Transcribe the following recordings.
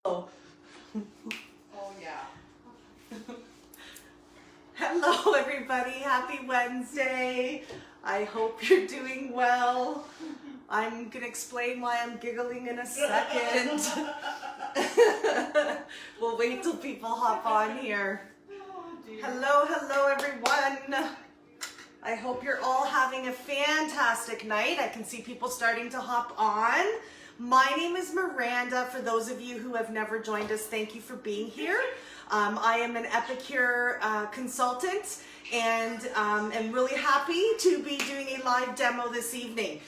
Oh yeah. Hello everybody, happy Wednesday. I hope you're doing well. I'm gonna explain why I'm giggling in a second. We'll wait till people hop on here. Hello everyone. I hope you're all having a fantastic night. I can see people starting to hop on. My name is Miranda. For those of you who have never joined us, thank you for being here. I am an Epicure consultant and am really happy to be doing a live demo this evening.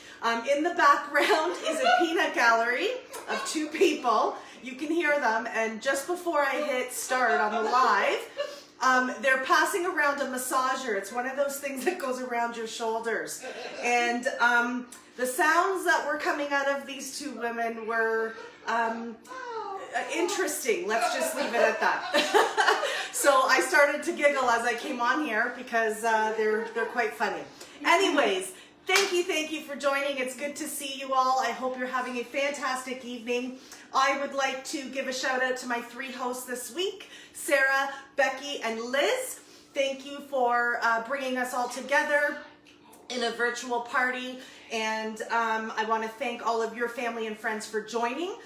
In the background is a peanut gallery of two people. You can hear them, and just before I hit start on the live, they're passing around a massager. It's one of those things that goes around your shoulders. And the sounds that were coming out of these two women were interesting. Let's just leave it at that. So I started to giggle as I came on here because they're quite funny. Anyways, thank you for joining. It's good to see you all. I hope you're having a fantastic evening. I would like to give a shout out to my three hosts this week, Sarah, Becky, and Liz. Thank you for bringing us all together in a virtual party, and I want to thank all of your family and friends for joining.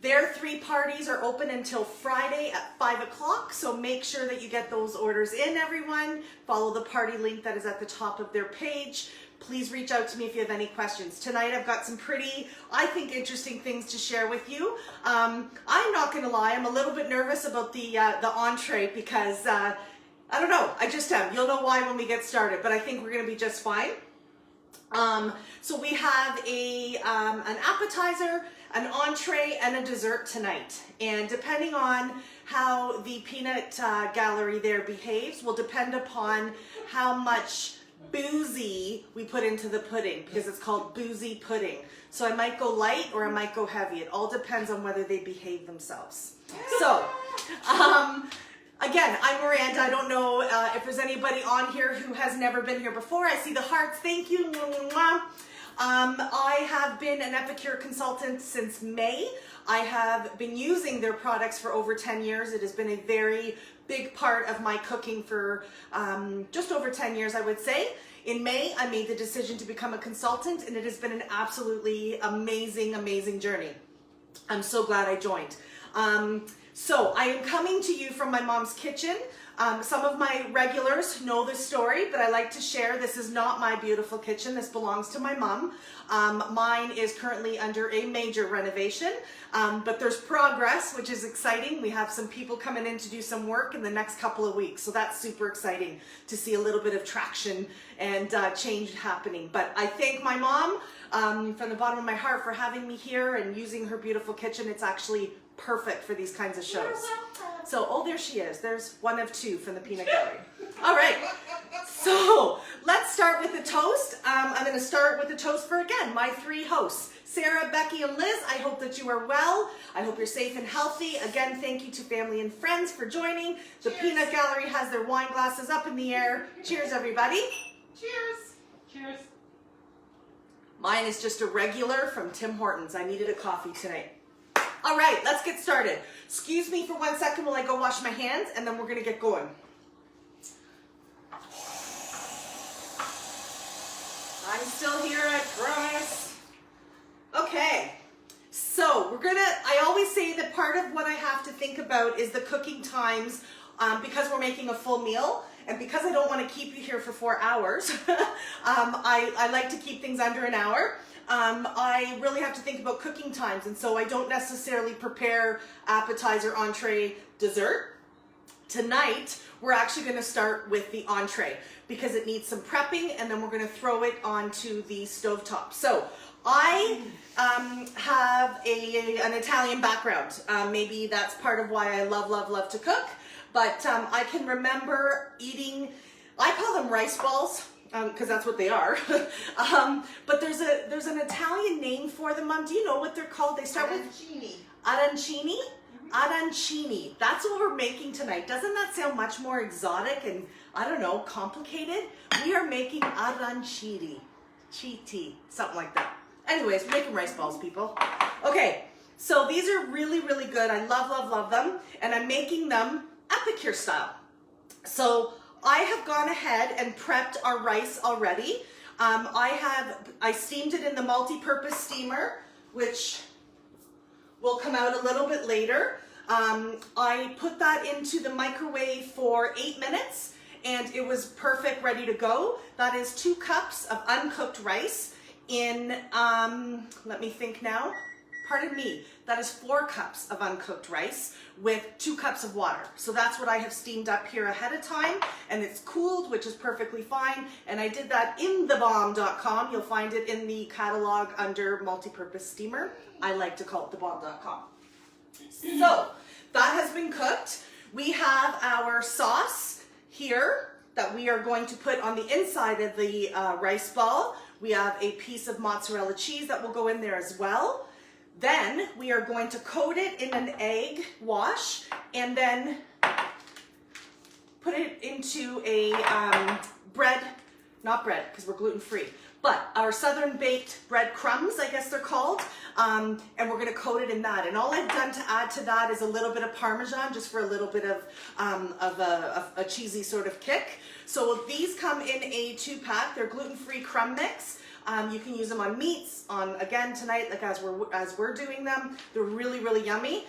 Their three parties are open until Friday at 5 o'clock, so make sure that you get those orders in, everyone. Follow the party link that is at the top of their page. Please reach out to me if you have any questions. Tonight I've got some pretty, I think, interesting things to share with you. I'm not going to lie, I'm a little bit nervous about the entree because I don't know, I just am. You'll know why when we get started, but I think we're going to be just fine. So we have an appetizer, an entree, and a dessert tonight. And depending on how the peanut gallery there behaves will depend upon how much boozy we put into the pudding, because it's called Boozy Pudding. So I might go light or I might go heavy. It all depends on whether they behave themselves. So, again, I'm Miranda. I don't know if there's anybody on here who has never been here before. I see the hearts. Thank you. I have been an Epicure consultant since May. I have been using their products for over 10 years. It has been a very big part of my cooking for just over 10 years, I would say. In May, I made the decision to become a consultant, and it has been an absolutely amazing journey. I'm so glad I joined. So I am coming to you from my mom's kitchen. Some of my regulars know this story, but I like to share. This is not my beautiful kitchen. This belongs to my mom. Mine is currently under a major renovation, but there's progress, which is exciting. We have some people coming in to do some work in the next couple of weeks, so that's super exciting to see a little bit of traction and change happening. But I thank my mom from the bottom of my heart for having me here and using her beautiful kitchen. It's actually perfect for these kinds of shows. So, oh, there she is. There's one of two from the peanut gallery. All right. So let's start with the toast. I'm going to start with the toast for, again, my three hosts, Sarah, Becky, and Liz. I hope that you are well. I hope you're safe and healthy. Again, thank you to family and friends for joining. The Cheers. peanut gallery has their wine glasses up in the air. Cheers, everybody. Cheers. Cheers. Mine is just a regular from Tim Hortons. I needed a coffee tonight. All right, let's get started. Excuse me for 1 second while I go wash my hands, and then we're going to get going. I'm still here, I promise. Okay, so I always say that part of what I have to think about is the cooking times because we're making a full meal. And because I don't want to keep you here for 4 hours, I like to keep things under an hour. I really have to think about cooking times, and so I don't necessarily prepare appetizer, entree, dessert. Tonight, we're actually going to start with the entree because it needs some prepping, and then we're going to throw it onto the stovetop. So I have an Italian background. Maybe that's part of why I love to cook, but I can remember eating, I call them rice balls, because that's what they are. But there's an Italian name for them, Mom. Do you know what they're called? They start with arancini. Arancini. That's what we're making tonight. Doesn't that sound much more exotic and, I don't know, complicated? We are making arancini. Chiti. Something like that. Anyways, we're making rice balls, people. Okay. So these are really, really good. I love, love, love them. And I'm making them epicure style. So I have gone ahead and prepped our rice already. I steamed it in the multi-purpose steamer, which will come out a little bit later. I put that into the microwave for 8 minutes and it was perfect, ready to go. That is 2 cups of uncooked rice in, let me think now, pardon me, that is 4 cups of uncooked rice with 2 cups of water. So that's what I have steamed up here ahead of time, and it's cooled, which is perfectly fine. And I did that in thebomb.com. You'll find it in the catalog under multi-purpose steamer. I like to call it thebomb.com. So that has been cooked. We have our sauce here that we are going to put on the inside of the rice ball. We have a piece of mozzarella cheese that will go in there as well. Then we are going to coat it in an egg wash and then put it into a not bread because we're gluten-free, but our southern baked bread crumbs, I guess they're called, and we're going to coat it in that. And all I've done to add to that is a little bit of Parmesan, just for a little bit of a cheesy sort of kick. So these come in a 2-pack. They're gluten-free crumb mix. You can use them on meats, on, again, tonight, like as we're doing them. They're really, really yummy.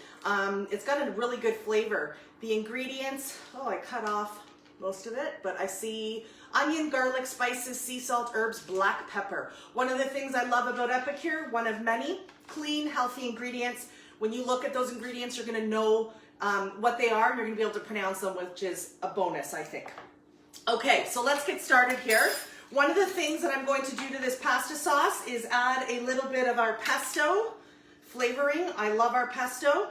It's got a really good flavor. The ingredients, oh, I cut off most of it, but I see onion, garlic, spices, sea salt, herbs, black pepper. One of the things I love about Epicure, one of many, clean, healthy ingredients. When you look at those ingredients, you're gonna know what they are, and you're gonna be able to pronounce them, which is a bonus, I think. Okay, so let's get started here. One of the things that I'm going to do to this pasta sauce is add a little bit of our pesto flavoring. I love our pesto.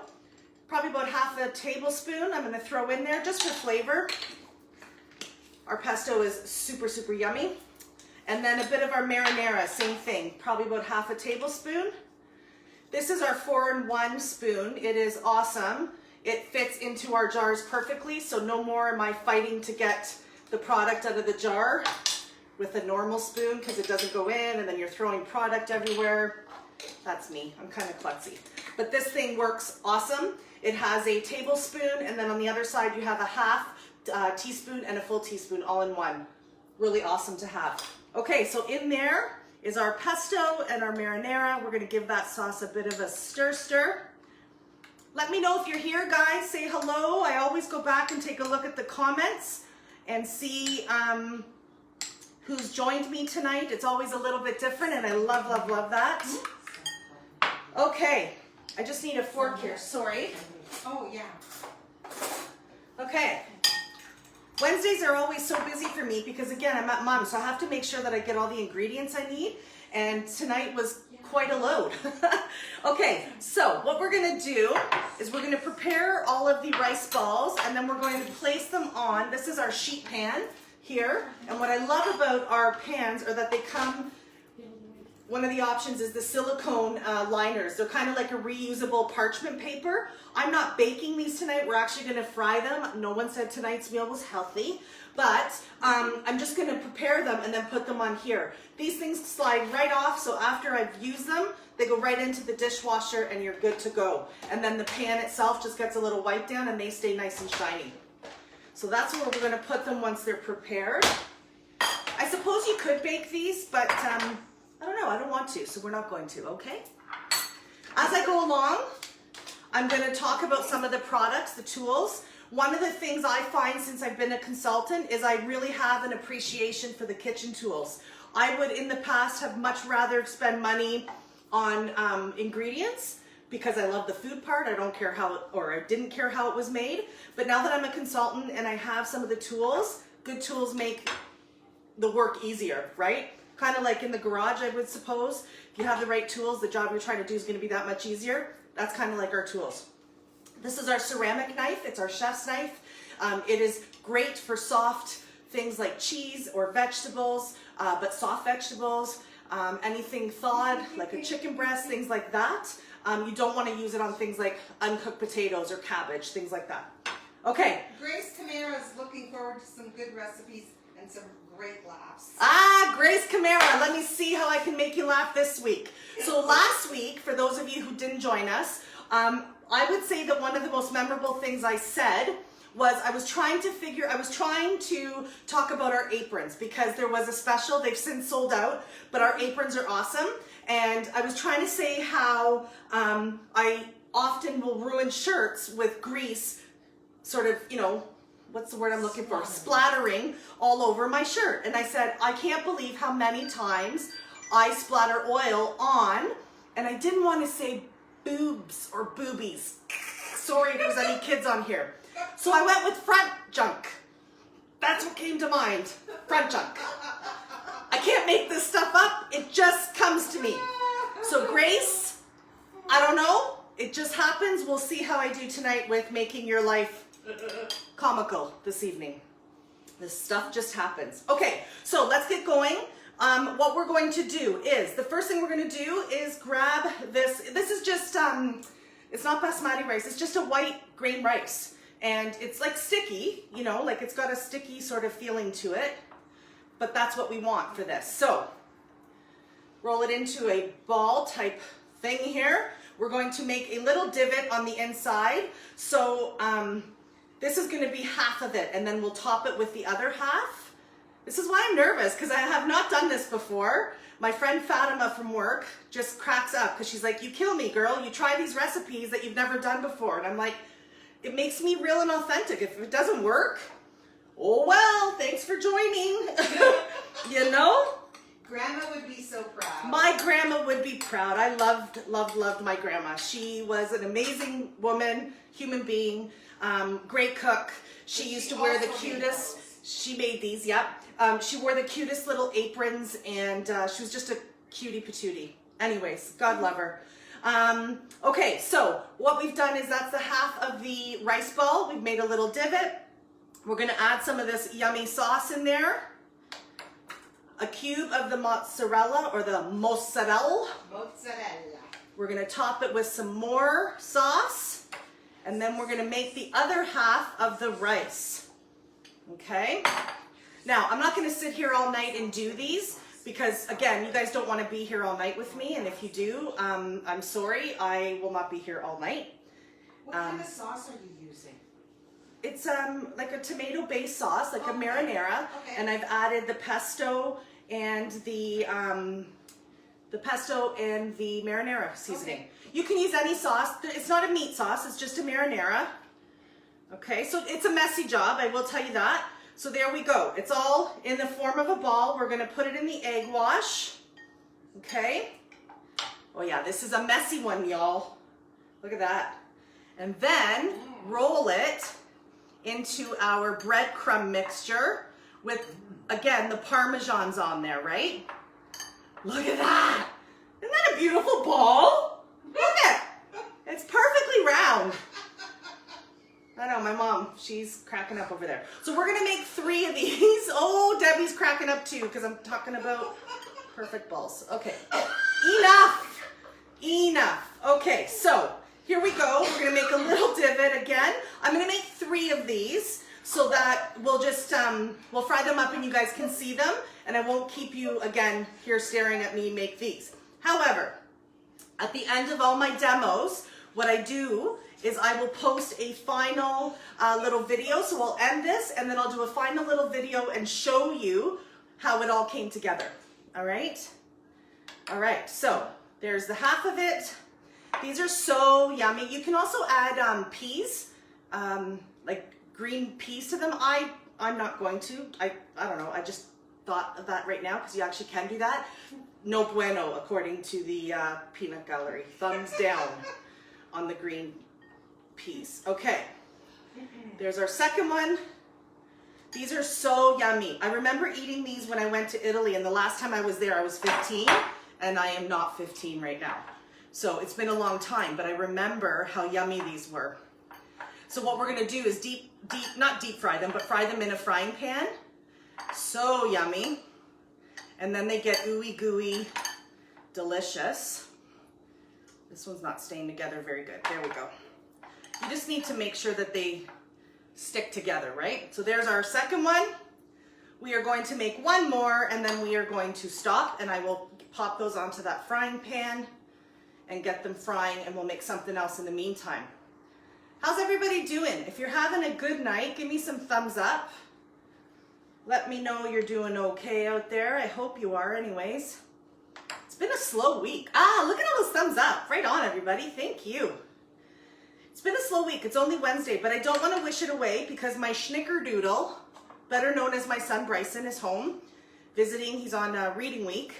Probably about half a tablespoon I'm gonna throw in there just for flavor. Our pesto is super, super yummy. And then a bit of our marinara, same thing, probably about half a tablespoon. This is our 4-in-1 spoon. It is awesome. It fits into our jars perfectly, so no more am I fighting to get the product out of the jar with a normal spoon because it doesn't go in and then you're throwing product everywhere. That's me, I'm kind of klutzy. But this thing works awesome. It has a tablespoon and then on the other side you have a half teaspoon and a full teaspoon all in one. Really awesome to have. Okay, so in there is our pesto and our marinara. We're gonna give that sauce a bit of a stir. Let me know if you're here, guys. Say hello. I always go back and take a look at the comments and see who's joined me tonight. It's always a little bit different and I love, love, love that. Okay, I just need a fork here, sorry. Oh, yeah. Okay. Wednesdays are always so busy for me because again, I'm at Mom, so I have to make sure that I get all the ingredients I need. And tonight was quite a load. Okay, so what we're gonna do is we're gonna prepare all of the rice balls and then we're going to place them on, this is our sheet pan here. And what I love about our pans are that they come, one of the options is the silicone liners. They're kind of like a reusable parchment paper. I'm not baking these tonight. We're actually going to fry them. No one said tonight's meal was healthy, but I'm just going to prepare them and then put them on here. These things slide right off, so after I've used them, they go right into the dishwasher and you're good to go. And then the pan itself just gets a little wipe down and they stay nice and shiny. So that's where we're going to put them once they're prepared. I suppose you could bake these, but I don't know, I don't want to, so we're not going to, okay? As I go along, I'm gonna talk about some of the products, the tools. One of the things I find since I've been a consultant is I really have an appreciation for the kitchen tools. I would, in the past, have much rather spend money on ingredients because I love the food part. I don't care how, or I didn't care how it was made. But now that I'm a consultant and I have some of the tools, good tools make the work easier, right? Kind of like in the garage, I would suppose. If you have the right tools, the job you're trying to do is going to be that much easier. That's kind of like our tools. This is our ceramic knife. It's our chef's knife. It is great for soft things like cheese or vegetables, but soft vegetables, anything thawed, like a chicken breast, things like that. You don't want to use it on things like uncooked potatoes or cabbage, things like that. Okay. Grace Tamara is looking forward to some good recipes and some great laughs. Ah, Grace Camara, let me see how I can make you laugh this week. So last week, for those of you who didn't join us, I would say that one of the most memorable things I said was I was trying to talk about our aprons because there was a special. They've since sold out, but our aprons are awesome. And I was trying to say how I often will ruin shirts with grease, sort of, you know, what's the word I'm looking for? Splattering all over my shirt. And I said, I can't believe how many times I splatter oil on, and I didn't want to say boobs or boobies. Sorry if there's any kids on here. So I went with front junk. That's what came to mind. Front junk. I can't make this stuff up. It just comes to me. So Grace, I don't know. It just happens. We'll see how I do tonight with making your life comical this evening. This stuff just happens. Okay, so let's get going. What we're going to do is, the first thing we're going to do is grab this. This is just, it's not basmati rice. It's just a white grain rice. And it's like sticky, you know, like it's got a sticky sort of feeling to it. But that's what we want for this. So roll it into a ball type thing here. We're going to make a little divot on the inside. So this is going to be half of it, and then we'll top it with the other half. This is why I'm nervous, because I have not done this before. My friend Fatima from work just cracks up because she's like, you kill me, girl. You try these recipes that you've never done before. And I'm like, it makes me real and authentic. If it doesn't work, oh well, thanks for joining. You know? Grandma would be so proud. My grandma would be proud. I loved my grandma. She was an amazing woman, human being, great cook. She used to wear the cutest. She made these, yep. She wore the cutest little aprons, and she was just a cutie patootie. Anyways, God love her. Okay, so what we've done is that's the half of the rice ball. We've made a little divot. We're gonna add some of this yummy sauce in there. A cube of the mozzarella, or the mozzarella. Mozzarella. We're gonna top it with some more sauce, and then we're gonna make the other half of the rice. Okay? Now, I'm not gonna sit here all night and do these, because again, you guys don't wanna be here all night with me, and if you do, I'm sorry, I will not be here all night. What kind of sauce are you using? It's like a tomato-based sauce, like a marinara, Okay. and I've added the pesto and the marinara seasoning. Okay. You can use any sauce. It's not a meat sauce, it's just a marinara. Okay, so it's a messy job, I will tell you that. So there we go. It's all in the form of a ball. We're gonna put it in the egg wash. Okay. Oh yeah, this is a messy one, y'all. Look at that. And then roll it into our breadcrumb mixture with, again, the Parmesan's on there, right? Look at that. Isn't that a beautiful ball? Look at it. It's perfectly round. I know, my mom, she's cracking up over there. So we're gonna make 3 of these. Oh, Debbie's cracking up too, because I'm talking about perfect balls. Okay, enough, enough. Okay, so here we go. We're gonna make a little divot again. I'm gonna make 3 of these so that we'll just, we'll fry them up and you guys can see them, and I won't keep you, again, here staring at me make these. However, at the end of all my demos, what I do is I will post a final little video. So I'll end this and then I'll do a final little video and show you how it all came together. All right? All right, so there's the half of it. These are so yummy. You can also add peas, like green peas to them. I'm not going to. I don't know. I just thought of that right now because you actually can do that. No bueno, according to the peanut gallery. Thumbs down on the green peas. Okay, there's our second one. These are so yummy. I remember eating these when I went to Italy, and the last time I was there I was 15, and I am not 15 right now. So it's been a long time, but I remember how yummy these were. So what we're gonna do is not deep fry them, but fry them in a frying pan. So yummy. And then they get ooey gooey, delicious. This one's not staying together very good. There we go. You just need to make sure that they stick together, right? So there's our second one. We are going to make one more and then we are going to stop, and I will pop those onto that frying pan and get them frying, and we'll make something else in the meantime. How's everybody doing? If you're having a good night, give me some thumbs up. Let me know you're doing okay out there. I hope you are anyways. It's been a slow week. Look at all those thumbs up. Right on, everybody. Thank you. It's been a slow week. It's only Wednesday, but I don't want to wish it away because my schnickerdoodle, better known as my son Bryson, is home visiting. He's on reading week,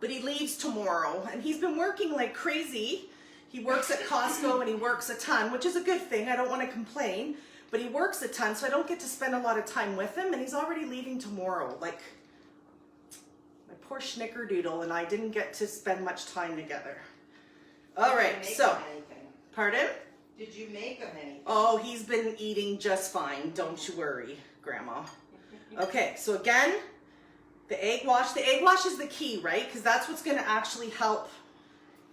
but he leaves tomorrow, and he's been working like crazy. He works at Costco and he works a ton, which is a good thing. I don't want to complain, but he works a ton, so I don't get to spend a lot of time with him, and he's already leaving tomorrow. Like, my poor schnickerdoodle and I didn't get to spend much time together. All right, so, pardon? Did you make him anything? Oh, he's been eating just fine. Don't you worry, Grandma. Okay, so again, the egg wash. The egg wash is the key, right? Because that's what's going to actually help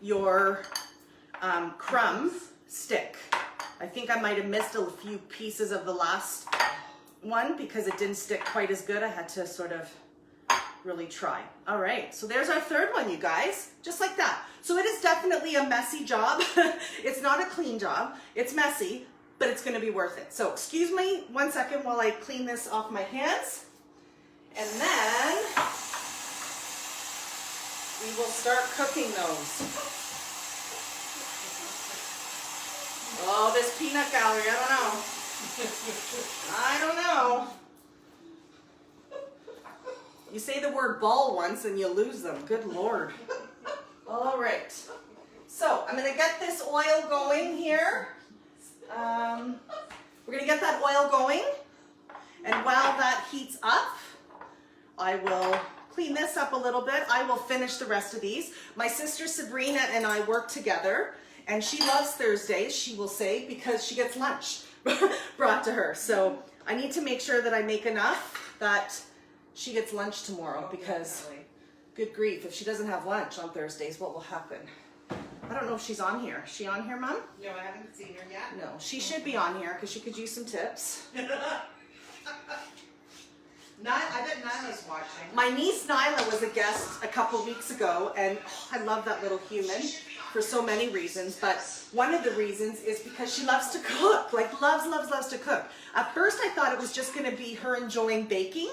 your crumbs stick. I think I might have missed a few pieces of the last one because it didn't stick quite as good. I had to sort of really try. All right, so there's our third one, you guys, just like that. So it is definitely a messy job. It's not a clean job. It's messy, but it's gonna be worth it. So excuse me 1 second while I clean this off my hands. And then we will start cooking those. Oh, this peanut gallery, I don't know. I don't know. You say the word ball once and you lose them. Good Lord. All right. So I'm going to get this oil going here. We're going to get that oil going. And while that heats up, I will clean this up a little bit. I will finish the rest of these. My sister Sabrina and I work together, and she loves Thursdays, she will say, because she gets lunch brought to her. So I need to make sure that I make enough that she gets lunch tomorrow, because good grief, if she doesn't have lunch on Thursdays, what will happen? I don't know if she's on here. Is she on here, Mom? No, I haven't seen her yet. No, she should be on here because she could use some tips. I bet Nyla's watching. My niece Nyla was a guest a couple weeks ago, and I love that little human for so many reasons, but one of the reasons is because she loves to cook, like loves to cook. At first I thought it was just gonna be her enjoying baking,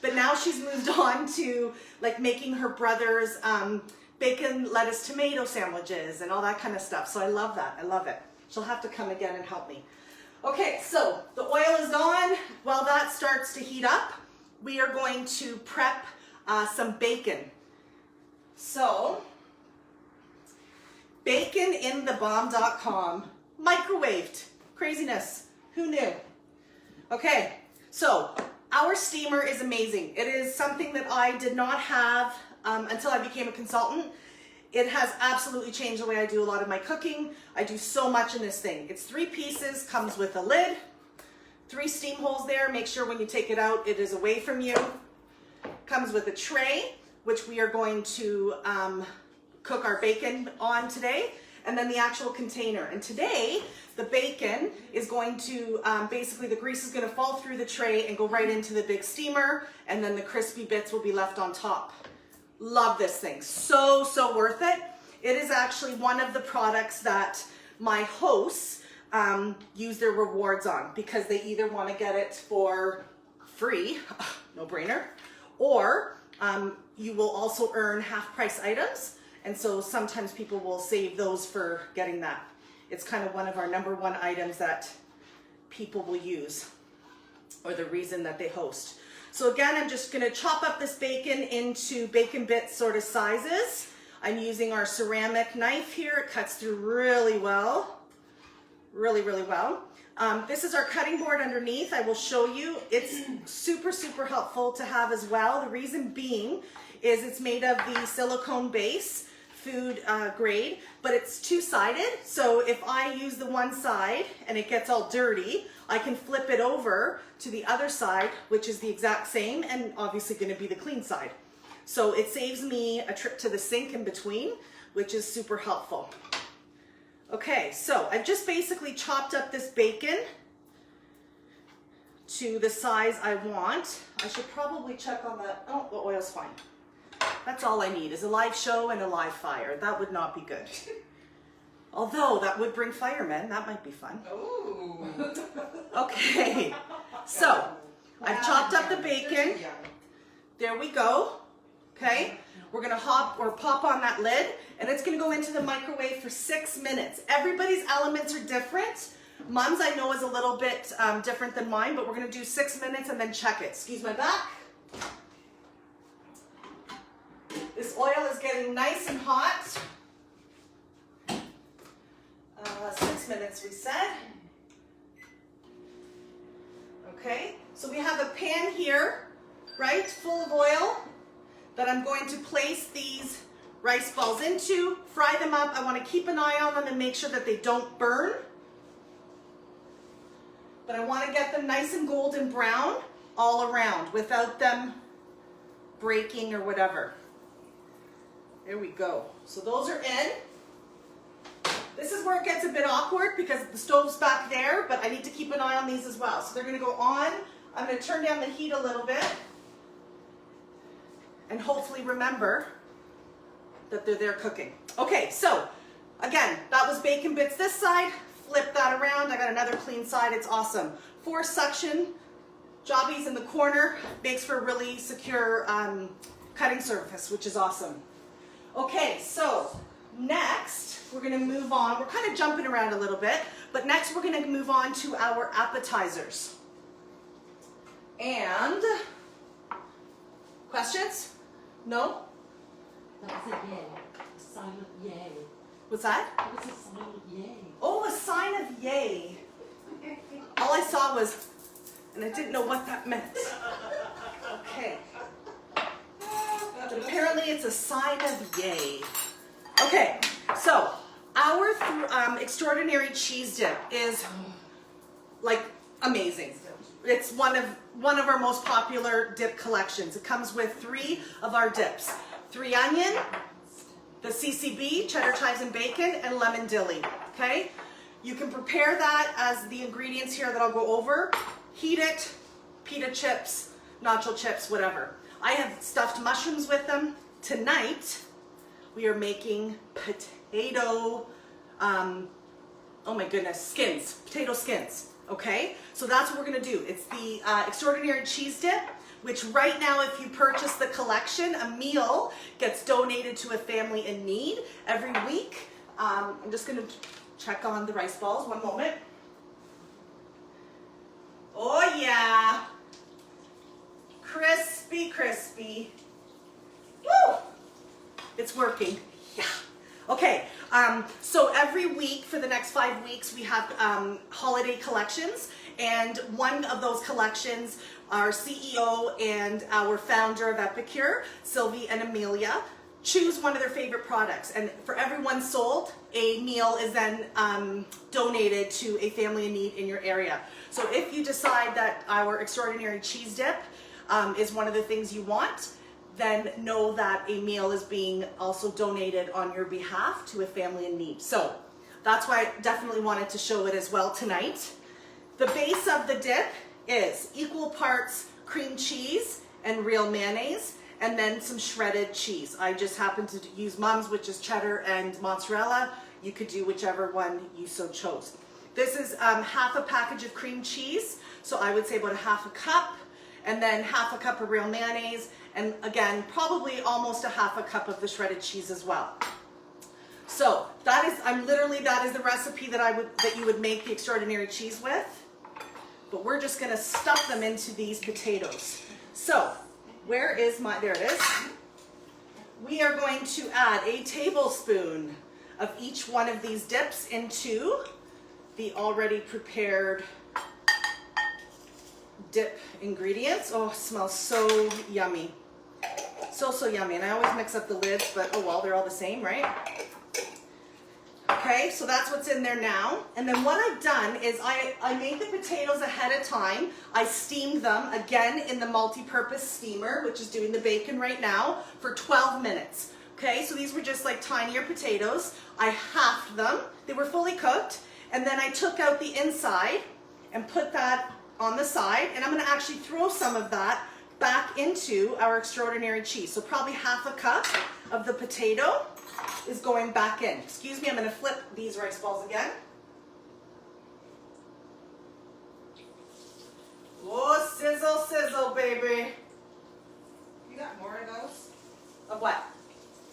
but now she's moved on to like making her brother's bacon, lettuce, tomato sandwiches and all that kind of stuff. So I love that, I love it. She'll have to come again and help me. Okay, so the oil is gone. While that starts to heat up, we are going to prep some bacon. So, baconinthebomb.com, microwaved. Craziness, who knew? Okay, so our steamer is amazing. It is something that I did not have until I became a consultant. It has absolutely changed the way I do a lot of my cooking. I do so much in this thing. It's 3 pieces, comes with a lid, 3 steam holes there. Make sure when you take it out, it is away from you. Comes with a tray, which we are going to cook our bacon on today, and then the actual container. And today, the bacon is going to, basically the grease is gonna fall through the tray and go right into the big steamer, and then the crispy bits will be left on top. Love this thing, so worth it. It is actually one of the products that my hosts use their rewards on, because they either want to get it for free, no brainer, or you will also earn half price items, and so sometimes people will save those for getting that. It's kind of one of our #1 items that people will use, or the reason that they host. So again, I'm just gonna chop up this bacon into bacon bit sort of sizes. I'm using our ceramic knife here. It cuts through really well, really well. This is our cutting board underneath. I will show you. It's super helpful to have as well. The reason being is it's made of the silicone base, food grade, but it's 2-sided. So if I use the one side and it gets all dirty, I can flip it over to the other side, which is the exact same and obviously going to be the clean side. So it saves me a trip to the sink in between, which is super helpful. Okay, so I've just basically chopped up this bacon to the size I want. I should probably check on the, oh, the oil's fine. That's all I need is a live show and a live fire. That would not be good. Although that would bring firemen, that might be fun. Ooh. Okay, so I've chopped up the bacon. There we go. Okay, we're gonna pop on that lid, and it's gonna go into the microwave for 6 minutes. Everybody's elements are different. Mom's I know is a little bit different than mine, but we're gonna do 6 minutes and then check it. Excuse my back. This oil is getting nice and hot. 6 minutes we said. Okay, so we have a pan here, right, full of oil that I'm going to place these rice balls into, fry them up. I want to keep an eye on them and make sure that they don't burn. But I want to get them nice and golden brown all around without them breaking or whatever. There we go. So those are in. This is where it gets a bit awkward because the stove's back there, but I need to keep an eye on these as well. So they're going to go on. I'm going to turn down the heat a little bit and hopefully remember that they're there cooking. Okay, so again, that was bacon bits this side. Flip that around. I got another clean side. It's awesome. 4 suction jobbies in the corner. Makes for a really secure cutting surface, which is awesome. Okay, so next we're going to move on. We're kind of jumping around a little bit, but next we're going to move on to our appetizers. And questions? No? That was a yay. A silent yay. What's that? It was a silent yay. Oh, a sign of yay. All I saw was, and I didn't know what that meant. Okay. But apparently it's a sign of yay. Okay, so our extraordinary cheese dip is like amazing. It's one of our most popular dip collections. It comes with 3 of our dips. 3 onion, the CCB, cheddar, chives, and bacon, and lemon dilly, okay? You can prepare that as the ingredients here that I'll go over. Heat it, pita chips, nacho chips, whatever. I have stuffed mushrooms with them. Tonight, we are making potato, oh my goodness, skins, potato skins, okay? So that's what we're gonna do. It's the extraordinary cheese dip, which right now, if you purchase the collection, a meal gets donated to a family in need every week. I'm just gonna check on the rice balls, one moment. Oh yeah, crispy, crispy. Woo! It's working, yeah. Okay, so every week for the next 5 weeks, we have holiday collections, and one of those collections, our CEO and our founder of Epicure, Sylvie and Amelia, choose one of their favorite products, and for every one sold, a meal is then donated to a family in need in your area. So if you decide that our extraordinary cheese dip is one of the things you want, then know that a meal is being also donated on your behalf to a family in need. So that's why I definitely wanted to show it as well tonight. The base of the dip is equal parts cream cheese and real mayonnaise, and then some shredded cheese. I just happen to use Mom's, which is cheddar and mozzarella. You could do whichever one you so chose. This is half a package of cream cheese, so I would say about a half a cup, and then half a cup of real mayonnaise, and again, probably almost a half a cup of the shredded cheese as well. So that is, that is the recipe that you would make the extraordinary cheese with. But we're just gonna stuff them into these potatoes. So, where is my, there it is. We are going to add a tablespoon of each one of these dips into the already prepared dip ingredients. Oh, it smells so yummy. So yummy. And I always mix up the lids, but oh well, they're all the same, right? Okay, so that's what's in there now. And then what I've done is I made the potatoes ahead of time. I steamed them, again, in the multi-purpose steamer, which is doing the bacon right now, for 12 minutes. Okay, so these were just like tinier potatoes. I halved them. They were fully cooked. And then I took out the inside and put that on the side, and I'm gonna actually throw some of that back into our extraordinary cheese. So probably half a cup of the potato is going back in. Excuse me, I'm gonna flip these rice balls again. Oh, sizzle, sizzle, baby. You got more of those? Of what?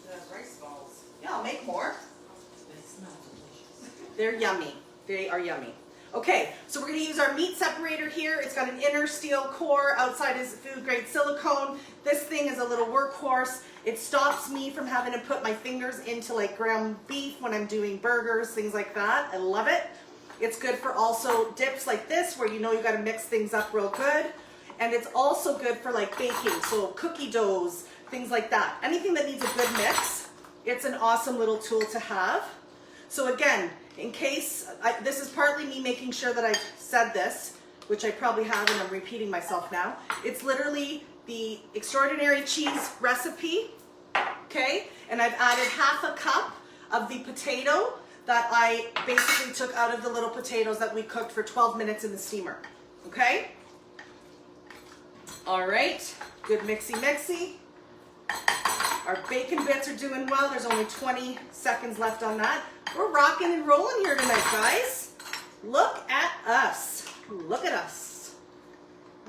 The rice balls. Yeah, I'll make more. They smell delicious. They're yummy. They are yummy. Okay, so we're gonna use our meat separator here. It's got an inner steel core, outside is food grade silicone. This thing is a little workhorse. It stops me from having to put my fingers into like ground beef when I'm doing burgers, things like that. I love it. It's good for also dips like this where you know you gotta mix things up real good. And it's also good for like baking, so cookie doughs, things like that. Anything that needs a good mix, it's an awesome little tool to have. So again, in case, this is partly me making sure that I've said this, which I probably have and I'm repeating myself now. It's literally the extraordinary cheese recipe, okay? And I've added half a cup of the potato that I basically took out of the little potatoes that we cooked for 12 minutes in the steamer, okay? All right, good mixy-mixy. Our bacon bits are doing well. There's only 20 seconds left on that. We're rocking and rolling here tonight, guys. Look at us. Look at us.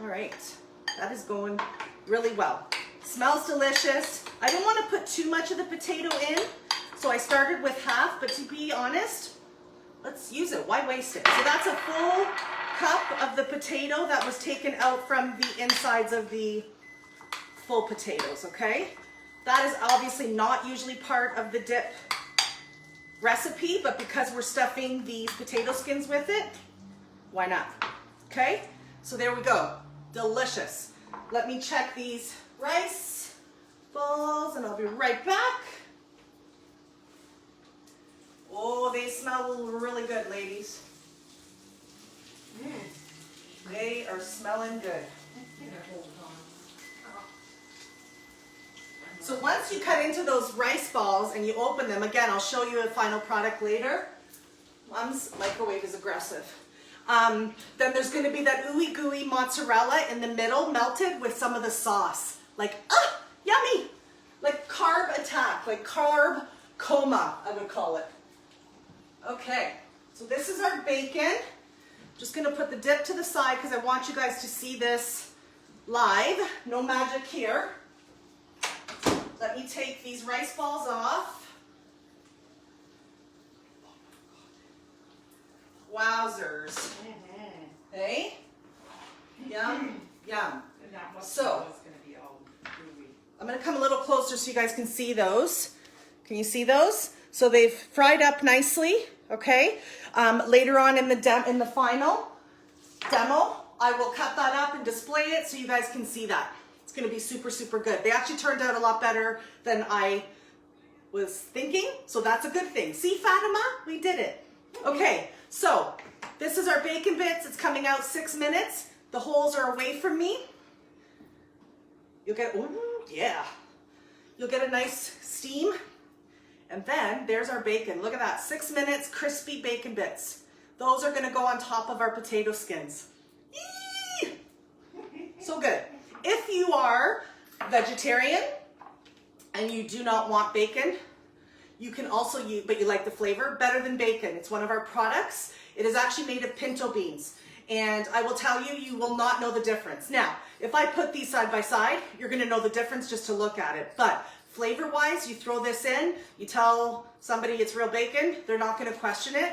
All right, that is going really well. Smells delicious. I didn't want to put too much of the potato in, so I started with half, but to be honest, let's use it. Why waste it? So that's a full cup of the potato that was taken out from the insides of the full potatoes, okay? That is obviously not usually part of the dip recipe, but because we're stuffing these potato skins with it, why not? Okay, so there we go. Delicious. Let me check these rice balls and I'll be right back. Oh, they smell really good, ladies. They are smelling good. So once you cut into those rice balls and you open them, again, I'll show you a final product later. Mom's microwave is aggressive. Then there's gonna be that ooey gooey mozzarella in the middle, melted with some of the sauce. Like, yummy! Like carb attack, like carb coma, I would call it. Okay, so this is our bacon. Just gonna put the dip to the side because I want you guys to see this live. No magic here. Let me take these rice balls off. Wowzers. Hey? Yum, yum. And that So, was going to be all gooey. I'm gonna come a little closer so you guys can see those. Can you see those? So they've fried up nicely, okay? Later on in the final demo, I will cut that up and display it so you guys can see that. It's gonna be super, super good. They actually turned out a lot better than I was thinking, so that's a good thing. See, Fatima? We did it. Okay, so this is our bacon bits. It's coming out 6 minutes. The holes are away from me. You'll get, ooh, yeah. You'll get a nice steam. And then there's our bacon. Look at that, 6 minutes, crispy bacon bits. Those are gonna go on top of our potato skins. Eee! So good. If you are vegetarian and you do not want bacon, you can also use, but you like the flavor, better than bacon. It's one of our products. It is actually made of pinto beans. And I will tell you, you will not know the difference. Now, if I put these side by side, you're gonna know the difference just to look at it. But flavor-wise, you throw this in, you tell somebody it's real bacon, they're not gonna question it.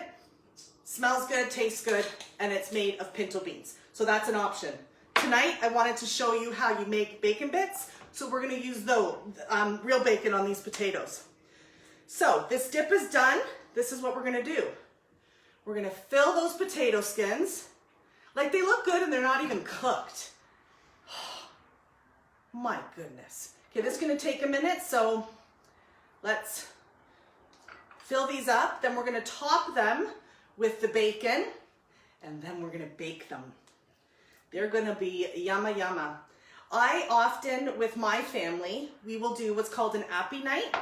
Smells good, tastes good, and it's made of pinto beans. So that's an option. Tonight, I wanted to show you how you make bacon bits. So we're gonna use real bacon on these potatoes. So this dip is done. This is what we're gonna do. We're gonna fill those potato skins. Like they look good and they're not even cooked. My goodness. Okay, this is gonna take a minute, so let's fill these up. Then we're gonna top them with the bacon and then we're gonna bake them. They're gonna be yumma yumma. I often, with my family, we will do what's called an appy night,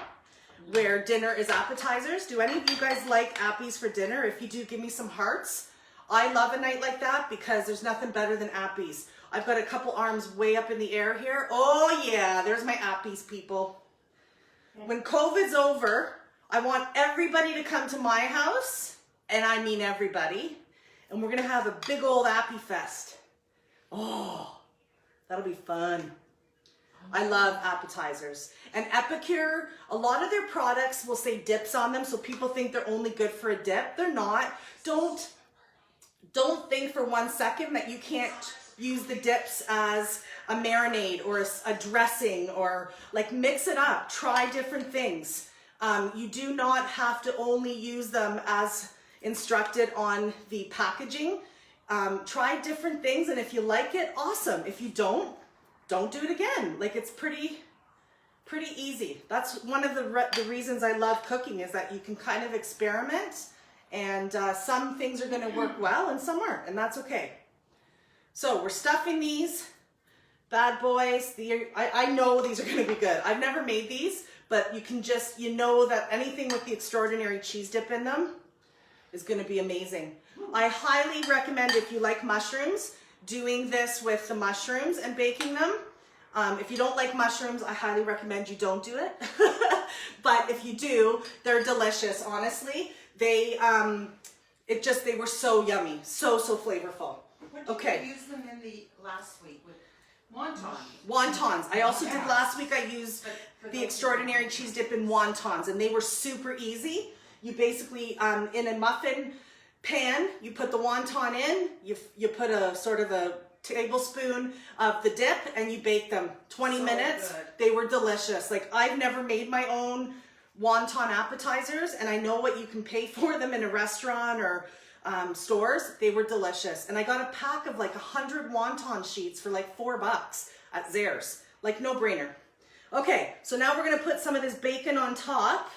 where dinner is appetizers. Do any of you guys like appies for dinner? If you do, give me some hearts. I love a night like that because there's nothing better than appies. I've got a couple arms way up in the air here. Oh yeah, there's my appies, people. When COVID's over, I want everybody to come to my house, and I mean everybody, and we're gonna have a big old appy fest. Oh, that'll be fun. I love appetizers. And Epicure, a lot of their products will say dips on them, so people think they're only good for a dip. They're not. Don't think for 1 second that you can't use the dips as a marinade or a dressing, or like mix it up. Try different things. You do not have to only use them as instructed on the packaging. Try different things, and if you like it, awesome. If you don't do it again. Like, it's pretty easy. That's one of the reasons I love cooking, is that you can kind of experiment, and some things are going to work well and some aren't, and that's okay. So we're stuffing these bad boys. I know these are going to be good. I've never made these, but you can just, you know that anything with the extraordinary cheese dip in them is going to be amazing. I highly recommend, if you like mushrooms, doing this with the mushrooms and baking them. If you don't like mushrooms, I highly recommend you don't do it. But if you do, they're delicious, honestly. They were so yummy, so flavorful. What did Okay. you use them in the last week with wontons? Wontons. I also did Yeah. last week. I used For the those extraordinary cheese dip in wontons, and they were super easy. You basically, in a muffin pan, you put the wonton in, you put a sort of a tablespoon of the dip, and you bake them 20 So minutes. good. They were delicious. Like, I've never made my own wonton appetizers, and I know what you can pay for them in a restaurant or stores. They were delicious. And I got a pack of like 100 wonton sheets for like $4 at Zehrs. Like, no brainer. Okay, so now we're gonna put some of this bacon on top,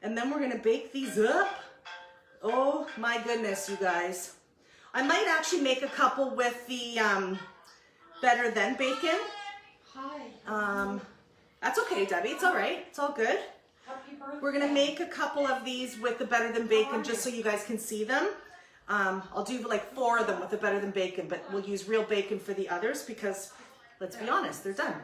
and then we're gonna bake these up. Oh my goodness, you guys. I might actually make a couple with the better than bacon. Hi. That's okay, Debbie, it's all right, it's all good. Happy birthday. We're gonna make a couple of these with the better than bacon just so you guys can see them. I'll do like 4 of them with the better than bacon, but we'll use real bacon for the others because, let's be honest, they're done.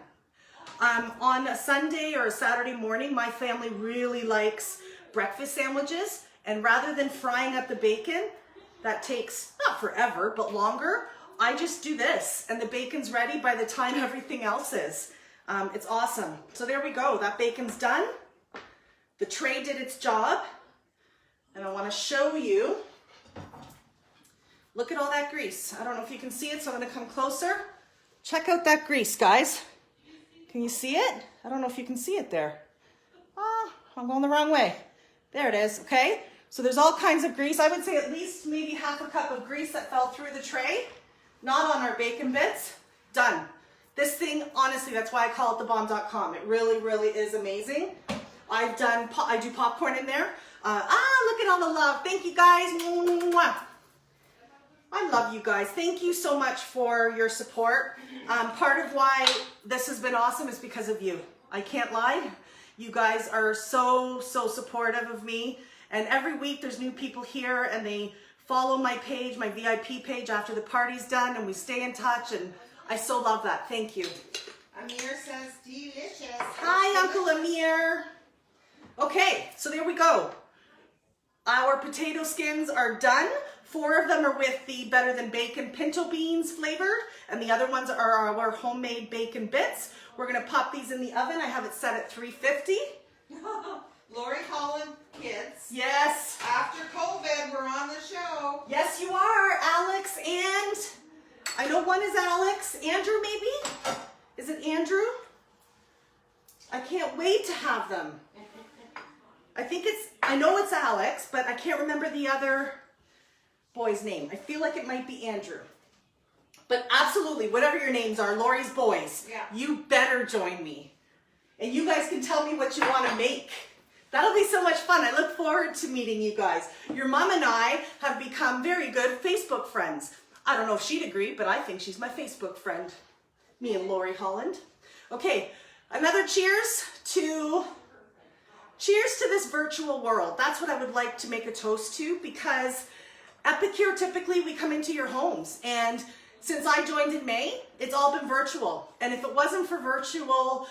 On a Sunday or a Saturday morning, my family really likes breakfast sandwiches, and rather than frying up the bacon, that takes not forever, but longer, I just do this, and the bacon's ready by the time everything else is. It's awesome. So there we go, that bacon's done. The tray did its job, and I want to show you. Look at all that grease. I don't know if you can see it, so I'm going to come closer. Check out that grease, guys. Can you see it? I don't know if you can see it there. Oh, I'm going the wrong way. There it is, okay? So there's all kinds of grease. I would say at least maybe half a cup of grease that fell through the tray. Not on our bacon bits. Done. This thing, honestly, that's why I call it thebomb.com. It really, really is amazing. I do popcorn in there. Look at all the love. Thank you, guys. Mwah. I love you guys. Thank you so much for your support. Part of why this has been awesome is because of you. I can't lie. You guys are so supportive of me. And every week there's new people here, and they follow my page, my VIP page, after the party's done, and we stay in touch, and I so love that. Thank you. Amir says delicious. Hi, Uncle Amir. Okay, so there we go. Our potato skins are done. 4 of them are with the better than bacon pinto beans flavored, and the other ones are our homemade bacon bits. We're gonna pop these in the oven. I have it set at 350. Lori Holland Kids. Yes. After COVID, we're on the show. Yes, you are, Alex, and I know one is Alex. Andrew, maybe? Is it Andrew? I can't wait to have them. I know it's Alex, but I can't remember the other boy's name. I feel like it might be Andrew. But absolutely, whatever your names are, Lori's boys, Yeah. you better join me. And you guys can tell me what you want to make. That'll be so much fun. I look forward to meeting you guys. Your mom and I have become very good Facebook friends. I don't know if she'd agree, but I think she's my Facebook friend. Me and Lori Holland. Okay, another cheers to this virtual world. That's what I would like to make a toast to, because Epicure, typically we come into your homes, and since I joined in May, it's all been virtual. And if it wasn't for virtual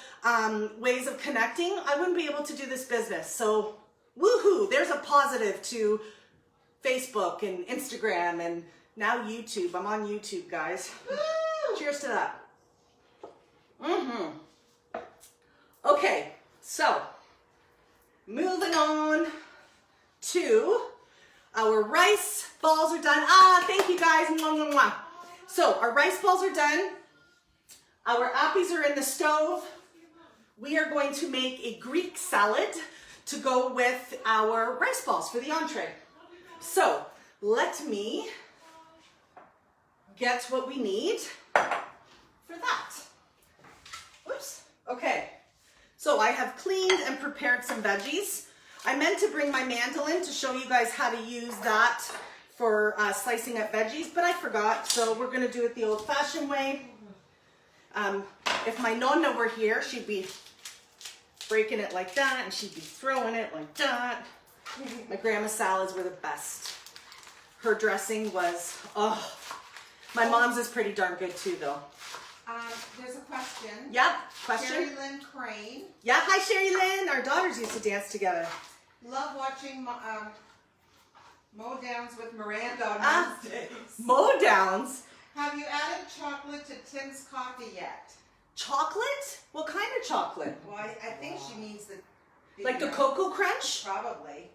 ways of connecting, I wouldn't be able to do this business. So woohoo, there's a positive to Facebook and Instagram and now YouTube. I'm on YouTube, guys. Woo! Cheers to that. Okay, so moving on to our rice balls are done. Thank you guys. Mwah, mwah, mwah. So our rice balls are done. Our appies are in the stove. We are going to make a Greek salad to go with our rice balls for the entree. So let me get what we need for that. Whoops. Okay. So I have cleaned and prepared some veggies. I meant to bring my mandolin to show you guys how to use that for slicing up veggies, but I forgot. So we're going to do it the old-fashioned way. If my nonna were here, she'd be breaking it like that, and she'd be throwing it like that. My grandma's salads were the best. Her dressing was, oh. My mom's is pretty darn good too, though. There's a question. Yep, question. Sherry Lynn Crane. Yeah, hi Sherry Lynn. Our daughters used to dance together. Love watching Mow Downs with Miranda on Wednesdays. Mow Downs? Have you added chocolate to Tim's coffee yet? Chocolate? What kind of chocolate? Well, I think she means the... Like the Cocoa Crunch? Probably.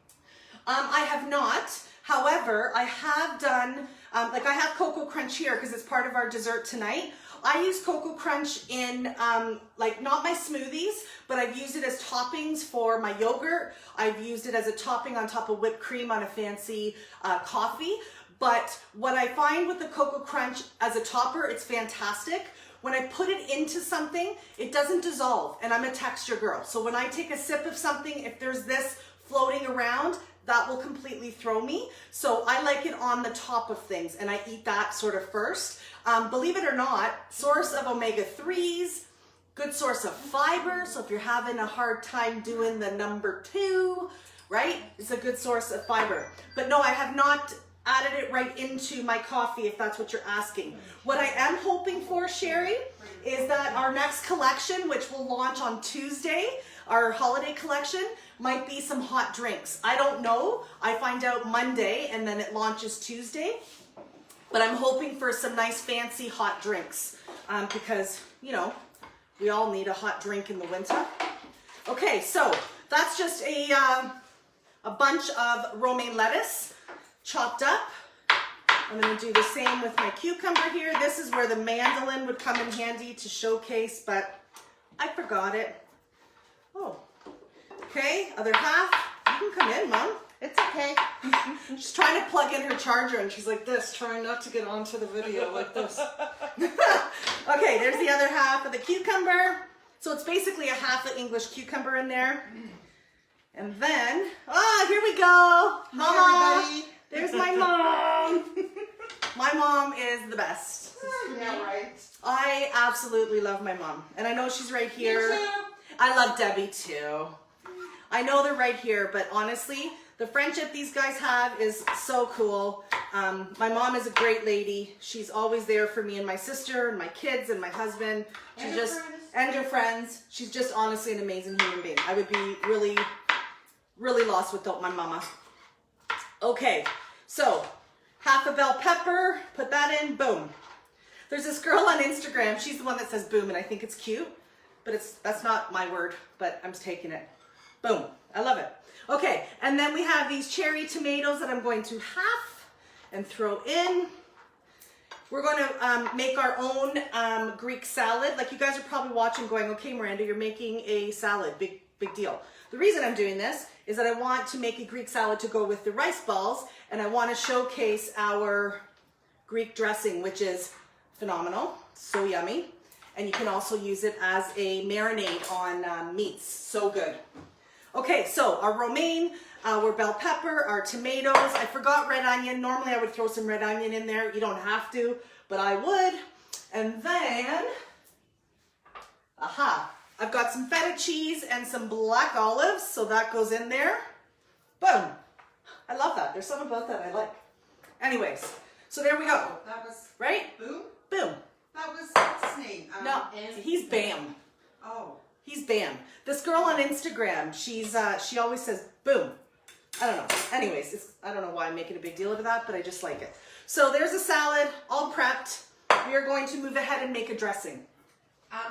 I have not. However, I have done, like I have Cocoa Crunch here because it's part of our dessert tonight. I use Cocoa Crunch in, like not my smoothies, but I've used it as toppings for my yogurt. I've used it as a topping on top of whipped cream on a fancy coffee. But what I find with the Cocoa Crunch as a topper, it's fantastic. When I put it into something, it doesn't dissolve, and I'm a texture girl. So when I take a sip of something, if there's this floating around, that will completely throw me. So I like it on the top of things, and I eat that sort of first. Believe it or not, source of omega-3s, good source of fiber. So if you're having a hard time doing the number 2, right, it's a good source of fiber. But no, I have not added it right into my coffee, if that's what you're asking. What I am hoping for, Sherry, is that our next collection, which will launch on Tuesday, our holiday collection, might be some hot drinks. I don't know. I find out Monday and then it launches Tuesday. But I'm hoping for some nice fancy hot drinks because, you know, we all need a hot drink in the winter. Okay, so that's just a bunch of romaine lettuce chopped up. I'm going to do the same with my cucumber here. This is where the mandolin would come in handy to showcase, but I forgot it. Oh, okay, other half. You can come in, Mom. It's okay. She's trying to plug in her charger and she's like this, trying not to get onto the video like this. Okay, there's the other half of the cucumber. So it's basically a half an English cucumber in there. And then, here we go. Mama. Hi, everybody. There's my mom. My mom is the best. Yeah, right. I absolutely love my mom. And I know she's right here. Me too. I love Debbie too. I know they're right here, but honestly, the friendship these guys have is so cool. My mom is a great lady. She's always there for me and my sister and my kids and my husband. She's and her friends. She's just honestly an amazing human being. I would be really, really lost without my mama. Okay, so half a bell pepper, put that in, boom. There's this girl on Instagram, she's the one that says boom, and I think it's cute, but that's not my word, but I'm just taking it. Boom, I love it. Okay, and then we have these cherry tomatoes that I'm going to half and throw in. We're going to make our own Greek salad. Like you guys are probably watching going, okay, Miranda, you're making a salad, big deal. The reason I'm doing this is that I want to make a Greek salad to go with the rice balls, and I want to showcase our Greek dressing, which is phenomenal, so yummy. And you can also use it as a marinade on meats, so good. Okay, so our romaine, our bell pepper, our tomatoes. I forgot red onion. Normally I would throw some red onion in there. You don't have to, but I would. And then, I've got some feta cheese and some black olives, so that goes in there. Boom. I love that. There's something about that I like. Anyways, so there we go. Oh, that was Right? Boom? Boom. That was, what's his name? No, and- he's Bam. Oh. He's Bam. This girl on Instagram, she always says boom. I don't know. Anyways, I don't know why I'm making a big deal of that, but I just like it. So there's a salad, all prepped. We are going to move ahead and make a dressing.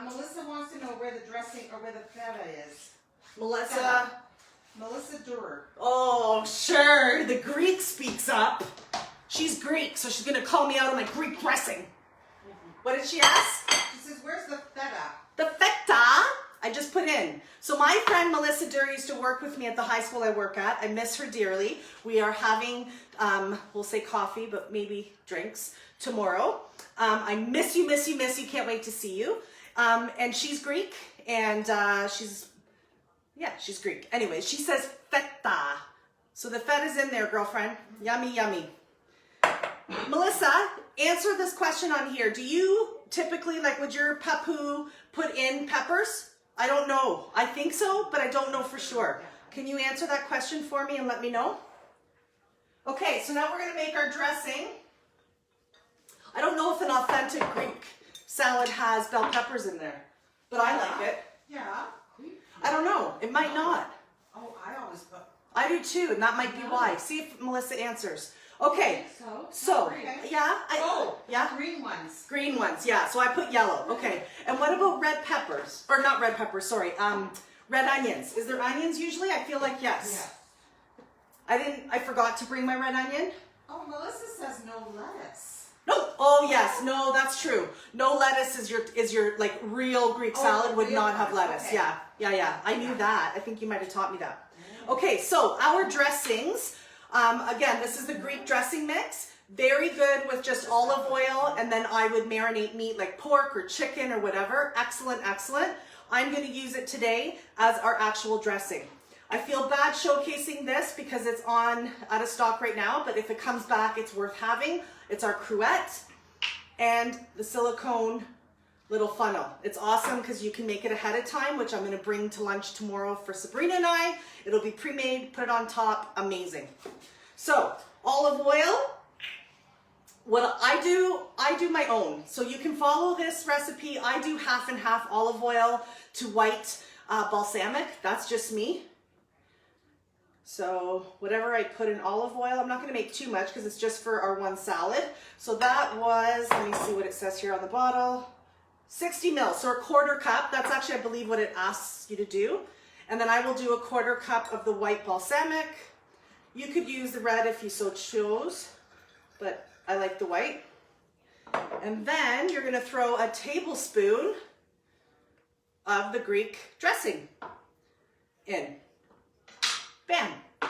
Melissa wants to know where the dressing or where the feta is. Melissa. Melissa Durer. Oh, sure. The Greek speaks up. She's Greek, so she's going to call me out on my Greek dressing. What did she ask? She says, where's the feta? The feta, I just put in. So my friend Melissa Durr used to work with me at the high school I work at. I miss her dearly. We are having, we'll say coffee, but maybe drinks tomorrow. I miss you, miss you, miss you. Can't wait to see you. And she's Greek, and she's Greek. Anyways, she says feta. So the feta's in there, girlfriend. Yummy, yummy. Melissa, answer this question on here. Do you typically, like, would your papu put in peppers? I don't know. I think so, but I don't know for sure. Can you answer that question for me and let me know? Okay, so now we're going to make our dressing. I don't know if an authentic Greek salad has bell peppers in there, but I like it. Yeah. I don't know. It might not. Oh, I always put. I do too, and that might be why. See if Melissa answers. Okay, so Okay. yeah, yeah. Green ones. Green ones, yeah. So I put yellow. Okay. And what about red peppers? Or not red peppers, sorry. Red onions. Is there onions usually? I feel like yes. I forgot to bring my red onion. Oh, Melissa says no lettuce. No. Oh yes. No, that's true. No lettuce is your like real Greek salad would real not have one. lettuce. Okay. Yeah. I knew that. I think you might have taught me that. Okay, so our dressings. Again, this is the Greek dressing mix. Very good with just olive oil, and then I would marinate meat like pork or chicken or whatever. Excellent, excellent. I'm going to use it today as our actual dressing. I feel bad showcasing this because it's out of stock right now, but if it comes back, it's worth having. It's our cruet and the silicone little funnel. It's awesome because you can make it ahead of time, which I'm going to bring to lunch tomorrow for Sabrina and I. It'll be pre-made, put it on top, amazing. So, olive oil. What I do my own. So you can follow this recipe. I do half and half olive oil to white balsamic. That's just me. So whatever I put in olive oil, I'm not going to make too much because it's just for our one salad. So that was, let me see what it says here on the bottle, 60 mils, so a quarter cup. That's actually, I believe, what it asks you to do. And then I will do a quarter cup of the white balsamic. You could use the red if you so chose, but I like the white. And then you're going to throw a tablespoon of the Greek dressing in. Bam. I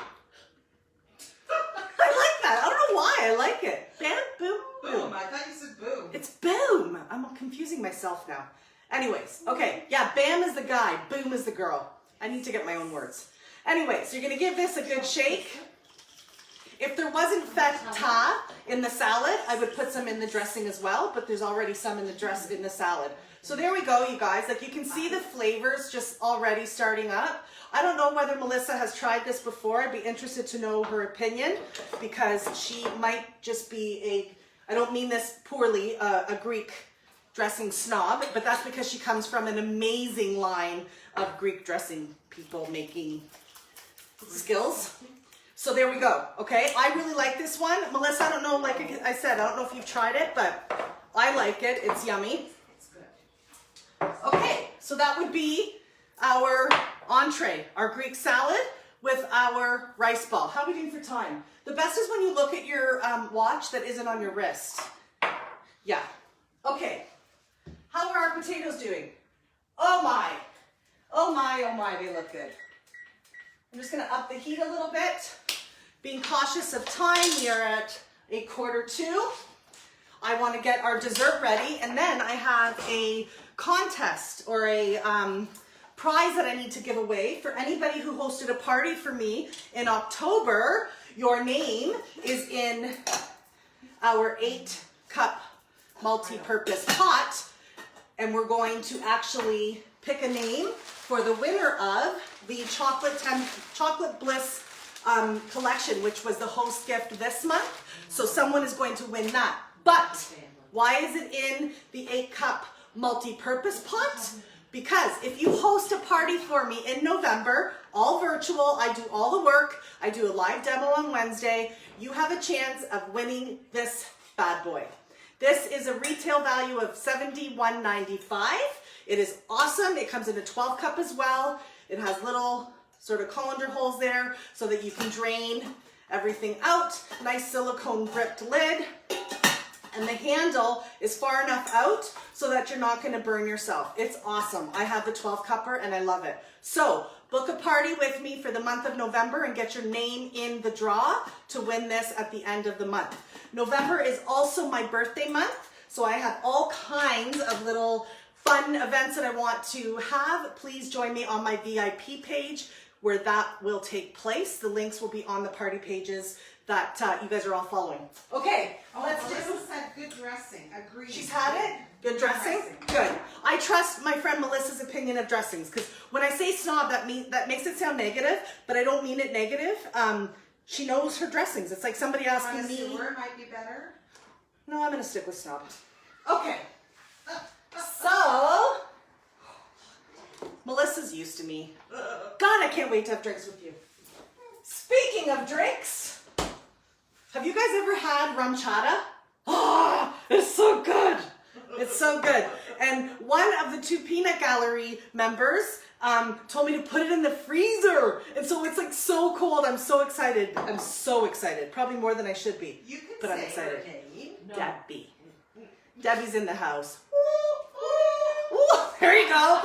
like that. I don't know why. I like it. Bam, boom, boom. Boom. I thought you said boom. It's boom. I'm confusing myself now. Anyways, okay. Yeah, bam is the guy. Boom is the girl. I need to get my own words. Anyway, so you're going to give this a good shake. If there wasn't feta in the salad, I would put some in the dressing as well, but there's already some in the salad. So there we go, you guys. Like, you can see the flavors just already starting up. I don't know whether Melissa has tried this before. I'd be interested to know her opinion because she might just be I don't mean this poorly, a Greek dressing snob, but that's because she comes from an amazing line of Greek dressing people making skills. So there we go, okay? I really like this one. Melissa, I don't know, like I said, I don't know if you've tried it, but I like it. It's yummy. It's good. Okay, so that would be our entree, our Greek salad with our rice ball. How are we doing for time? The best is when you look at your watch that isn't on your wrist. Yeah. Okay. How are our potatoes doing? Oh my. Oh my, oh my, they look good. I'm just gonna up the heat a little bit. Being cautious of time, we are at 1:45. I want to get our dessert ready, and then I have a contest or a prize that I need to give away for anybody who hosted a party for me in October. Your name is in our 8-cup multi-purpose pot, and we're going to actually pick a name for the winner of the Chocolate Bliss collection, which was the host gift this month. So someone is going to win that. But why is it in the 8-cup multi-purpose pot? Because if you host a party for me in November, all virtual, I do all the work, I do a live demo on Wednesday, you have a chance of winning this bad boy. This is a retail value of $71.95. It is awesome. It comes in a 12-cup as well. It has little sort of colander holes there so that you can drain everything out. Nice silicone gripped lid. And the handle is far enough out so that you're not gonna burn yourself. It's awesome. I have the 12-cupper and I love it. So book a party with me for the month of November and get your name in the draw to win this at the end of the month. November is also my birthday month, so I have all kinds of little fun events that I want to have. Please join me on my VIP page where that will take place. The links will be on the party pages that you guys are all following. Okay, let's do. Melissa said good dressing. Agreed. She's had it? Good dressing? Good. I trust my friend Melissa's opinion of dressings because when I say snob, that makes it sound negative, but I don't mean it negative. She knows her dressings. It's like somebody asking me. Where might be better? No, I'm gonna stick with snob. Okay. So Melissa's used to me. God, I can't wait to have drinks with you. Speaking of drinks, have you guys ever had rum chata? Oh, it's so good. It's so good. And one of the 2 Peanut Gallery members told me to put it in the freezer. And so it's like so cold. I'm so excited. I'm so excited. Probably more than I should be. You can but I'm say excited. her name. No. Debbie. Debbie's in the house. Ooh, there you go.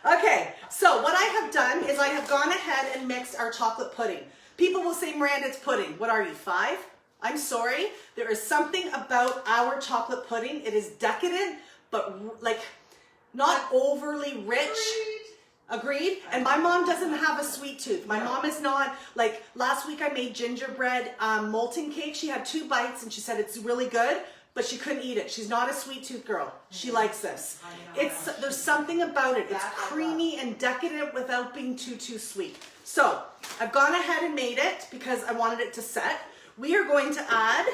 Okay, so what I have done is I have gone ahead and mixed our chocolate pudding. People will say, Miranda, it's pudding. What are you, 5? I'm sorry. There is something about our chocolate pudding. It is decadent, but like not overly rich. Agreed? And my mom doesn't have a sweet tooth. My mom is not, like last week I made gingerbread molten cake. She had 2 bites and she said it's really good, but she couldn't eat it. She's not a sweet tooth girl. She likes this. There's something about it. It's creamy and decadent without being too sweet. So I've gone ahead and made it because I wanted it to set. We are going to add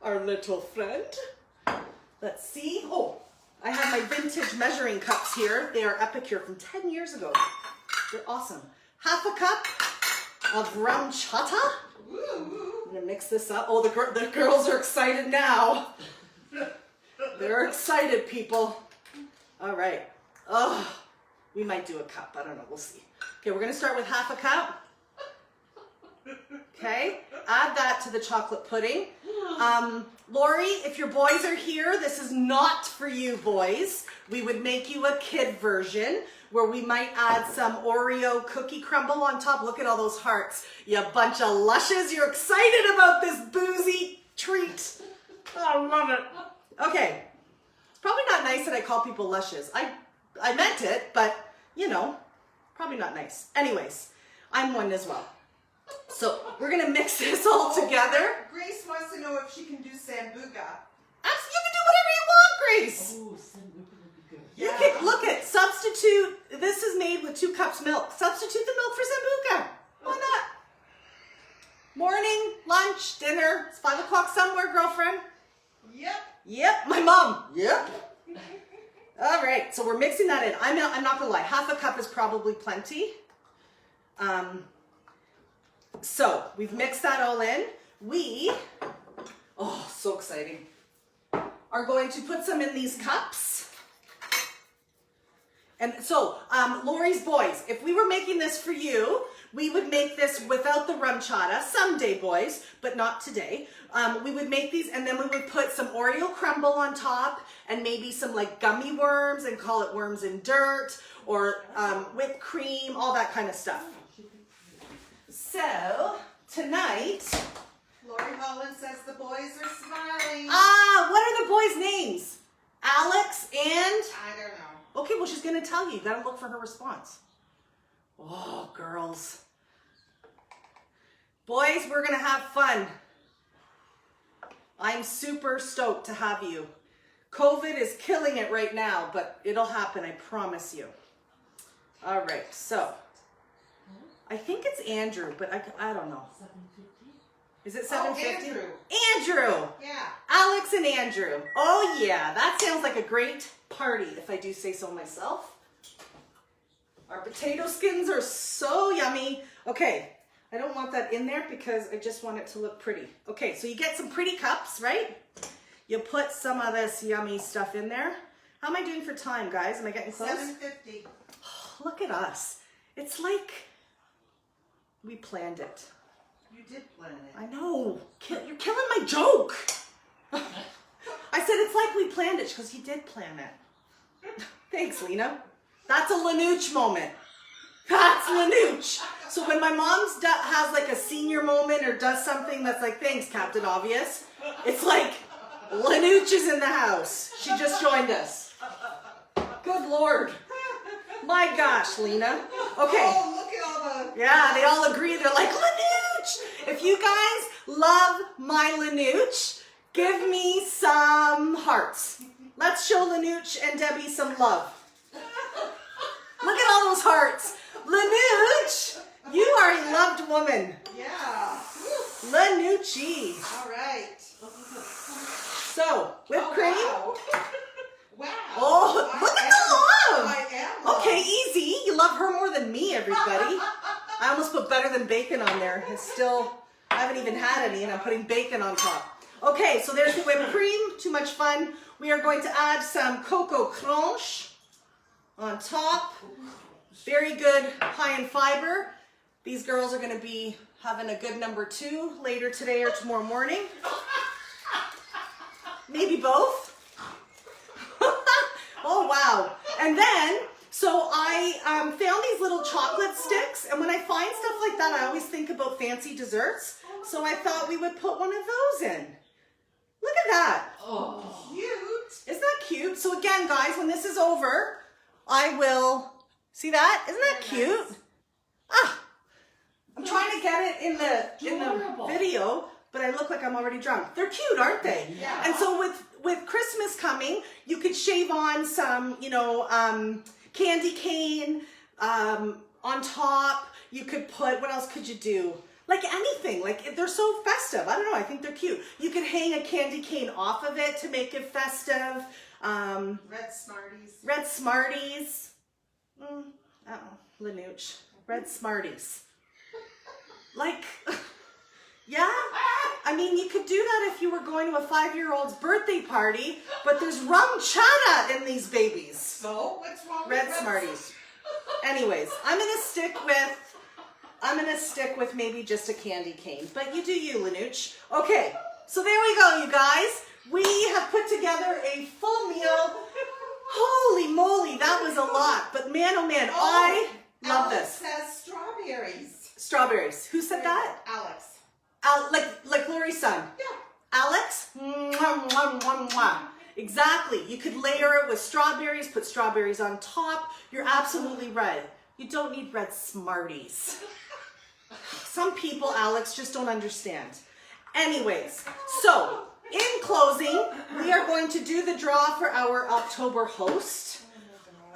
our little friend. Let's see. Oh, I have my vintage measuring cups here. They are Epicure from 10 years ago. They're awesome. Half a cup of rum chata. I'm gonna mix this up. Oh, the girls are excited now. They're excited, people. All right. Oh, we might do a cup. I don't know. We'll see. Okay, we're gonna start with half a cup. Okay, add that to the chocolate pudding. Lori, if your boys are here, this is not for you boys. We would make you a kid version where we might add some Oreo cookie crumble on top. Look at all those hearts. You bunch of lushes. You're excited about this boozy treat. I love it. Okay, it's probably not nice that I call people lushes. I meant it, but you know, probably not nice. Anyways, I'm one as well. So we're gonna mix this all together. Grace wants to know if she can do sambuca. You can do whatever you want, Grace. Oh, sambuca would be good. You can look at substitute. This is made with 2 cups milk. Substitute the milk for sambuca. Why not? Morning, lunch, dinner. It's 5 o'clock somewhere, girlfriend. Yep. Yep. My mom. Yep. All right. So we're mixing that in. I'm not gonna lie. Half a cup is probably plenty. So we've mixed that all in. Oh, so exciting, are going to put some in these cups. And so, Lori's boys, if we were making this for you, we would make this without the rum chata someday, boys, but not today. We would make these and then we would put some Oreo crumble on top and maybe some like gummy worms and call it worms in dirt or whipped cream, all that kind of stuff. So, tonight... Lori Holland says the boys are smiling. What are the boys' names? Alex and... I don't know. Okay, well, she's going to tell you. You got to look for her response. Oh, girls. Boys, we're going to have fun. I'm super stoked to have you. COVID is killing it right now, but it'll happen, I promise you. All right, so... I think it's Andrew, but I don't know. Is it 7:50? Andrew. Andrew. Yeah. Alex and Andrew. Oh yeah, that sounds like a great party if I do say so myself. Our potato skins are so yummy. Okay, I don't want that in there because I just want it to look pretty. Okay, so you get some pretty cups, right? You put some of this yummy stuff in there. How am I doing for time, guys? Am I getting close? 7:50. Look at us. It's like we planned it. You did plan it. I know. You're killing my joke. I said it's like we planned it. She goes, you did plan it. Thanks, Lena. That's a Lanooch moment. That's Lanooch. So when my mom has like a senior moment or does something that's like, thanks, Captain Obvious, it's like Lanooch is in the house. She just joined us. Good Lord. My gosh, Lena. Okay. Oh, look at all the... Yeah, they all agree. They're like, Lanooch! If you guys love my Lanooch, give me some hearts. Let's show Lanooch and Debbie some love. Look at all those hearts. Lanooch, you are a loved woman. Yeah. Lanoochie. All right. So, whipped cream. Wow. Wow. Oh, look at the love. I am loved. Okay, easy. You love her more than me, everybody. I almost put better than bacon on there. It's still, I haven't even had any, and I'm putting bacon on top. Okay, so there's the whipped cream. Too much fun. We are going to add some cocoa crunch on top. Very good, high in fiber. These girls are going to be having a good number 2 later today or tomorrow morning. Maybe both. Oh, wow. And then, so I found these little chocolate sticks, and when I find stuff like that, I always think about fancy desserts. So I thought we would put one of those in. Look at that. Oh. Cute. Isn't that cute? So again, guys, when this is over, I will, see that? Isn't that Very cute? nice. Ah, I'm trying to get it in the Adorable. video, but I look like I'm already drunk. They're cute, aren't they? Yeah. And so with Christmas coming, you could shave on some, candy cane on top. You could put, what else could you do? Like anything, like they're so festive. I don't know, I think they're cute. You could hang a candy cane off of it to make it festive. Red Smarties. Red Smarties. Lanooch. Red Smarties. Like, yeah. I mean, you could do that if you were going to a 5-year-old's birthday party, but there's rum chata in these babies. So, what's wrong Red with Smarties. Anyways, I'm gonna stick with maybe just a candy cane, but you do you, Lanooch. Okay, so there we go, you guys. We have put together a full meal. Holy moly, that was a lot, but man, oh man, I love Alex this. says strawberries. Strawberries. Who said that? Alex. Like Lori's son. Yeah. Alex? Mwah, mwah, mwah, mwah. Exactly. You could layer it with strawberries, put strawberries on top. You're absolutely right. You don't need red Smarties. Some people, Alex, just don't understand. Anyways, so in closing, we are going to do the draw for our October host.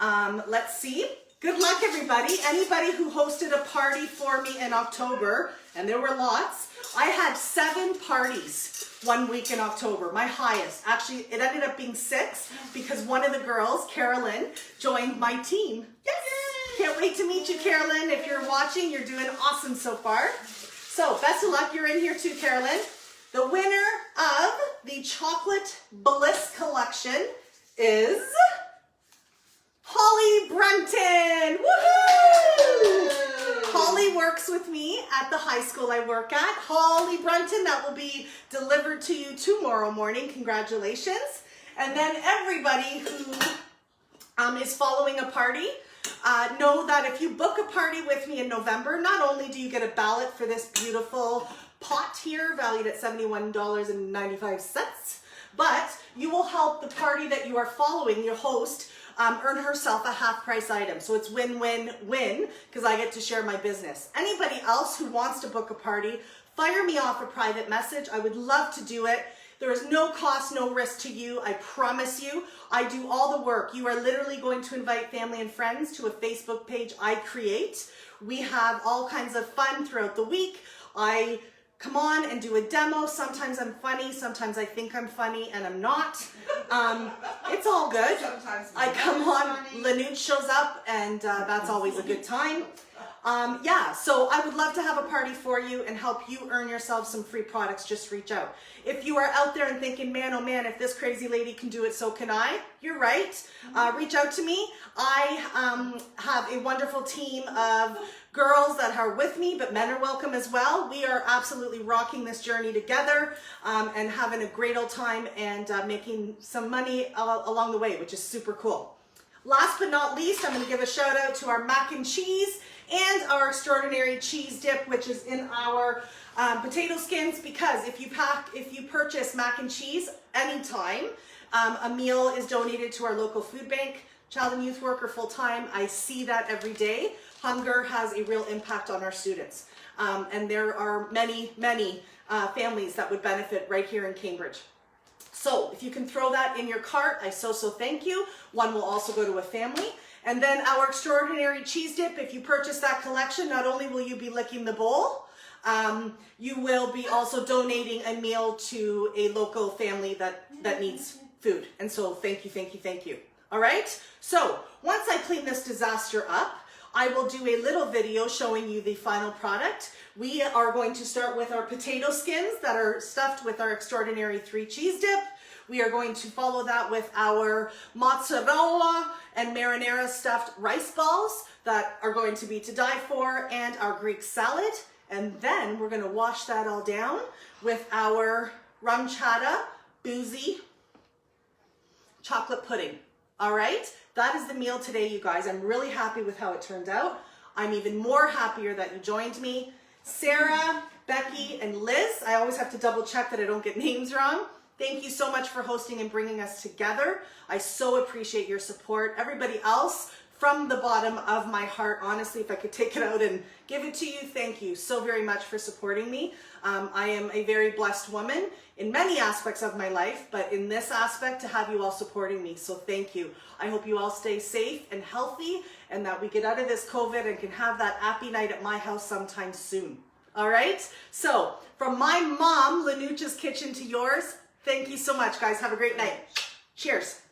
Let's see. Good luck, everybody. Anybody who hosted a party for me in October, and there were lots. I had 7 parties 1 week in October, my highest. Actually, it ended up being 6 because one of the girls, Carolyn, joined my team. Yes! Can't wait to meet you, Carolyn. If you're watching, you're doing awesome so far. So, best of luck. You're in here too, Carolyn. The winner of the Chocolate Bliss collection is Holly Brunton. Woohoo! Holly works with me at the high school I work at. Holly Brunton, that will be delivered to you tomorrow morning. Congratulations. And then everybody who is following a party, know that if you book a party with me in November, not only do you get a ballot for this beautiful pot here, valued at $71.95, but you will help the party that you are following, your host, earn herself a half-price item. So it's win-win-win because I get to share my business. Anybody else who wants to book a party, fire me off a private message. I would love to do it. There is no cost, no risk to you. I promise you. I do all the work. You are literally going to invite family and friends to a Facebook page I create. We have all kinds of fun throughout the week. I come on and do a demo. Sometimes I'm funny, sometimes I think I'm funny and I'm not. It's all good. Sometimes I come on, funny. Lanute shows up, and that's always a good time. Yeah, so I would love to have a party for you and help you earn yourself some free products. Just reach out. If you are out there and thinking, man, oh man, if this crazy lady can do it, so can I. You're right. Reach out to me. I have a wonderful team of girls that are with me, but men are welcome as well. We are absolutely rocking this journey together and having a great old time and making some money along the way, which is super cool. Last but not least, I'm going to give a shout out to our mac and cheese and our extraordinary cheese dip, which is in our potato skins, because if you purchase mac and cheese anytime, a meal is donated to our local food bank. Child and youth worker full-time, I see that every day. Hunger has a real impact on our students. And there are many, many families that would benefit right here in Cambridge. So if you can throw that in your cart, I so thank you. One will also go to a family. And then our extraordinary cheese dip, if you purchase that collection, not only will you be licking the bowl, you will be also donating a meal to a local family that needs food. And so thank you, thank you, thank you. All right, so once I clean this disaster up, I will do a little video showing you the final product. We are going to start with our potato skins that are stuffed with our extraordinary 3 cheese dip. We are going to follow that with our mozzarella and marinara stuffed rice balls that are going to be to die for, and our Greek salad. And then we're going to wash that all down with our rum chata boozy chocolate pudding. All right, that is the meal today, you guys. I'm really happy with how it turned out. I'm even more happier that you joined me. Sarah, Becky, and Liz, I always have to double check that I don't get names wrong. Thank you so much for hosting and bringing us together. I so appreciate your support. Everybody else, from the bottom of my heart, honestly, if I could take it out and give it to you, thank you so very much for supporting me. I am a very blessed woman in many aspects of my life, but in this aspect, to have you all supporting me, so thank you. I hope you all stay safe and healthy, and that we get out of this COVID and can have that happy night at my house sometime soon. All right? So, from my mom, Lanucha's Kitchen, to yours, thank you so much, guys. Have a great night. Cheers.